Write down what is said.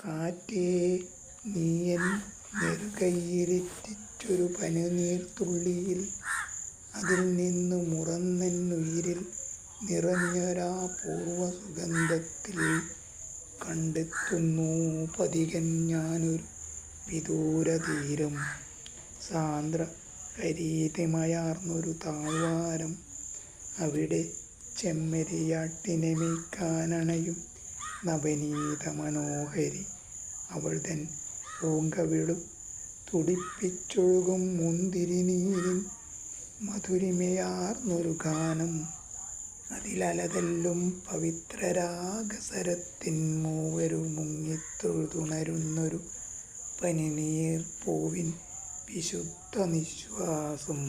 കാറ്റേ, നീയൻ നെറുകയിലെത്തിച്ചൊരു പനിനീർത്തുള്ളിയിൽ അതിൽ നിന്നു മുറന്നെന്നുയിരിൽ നിറഞ്ഞൊരാപൂർവസുഗന്ധത്തിൽ കണ്ടെത്തുന്നു പഥികൻ ഞാനൊരു വിദൂരതീരം. സാന്ദ്ര ഹരിതിമയാർന്നൊരു താഴ്വാരം, അവിടെ ചെമ്മരിയാട്ടിനെ മേയ്ക്കാനണയും നവനീത മനോഹരി. അവൾ തൻ പൂങ്കവിളു തുടിപ്പിച്ചൊഴുകും മുന്തിരിനീരിൻ മധുരിമയാർന്നൊരു ഗാനം, അതിലലതല്ലും പവിത്രരാഗസരത്തിൻ മൂവരും മുങ്ങിത്തൊഴുതുണരുന്നൊരു പനിനീർ പൂവിൻ വിശുദ്ധ നിശ്വാസം.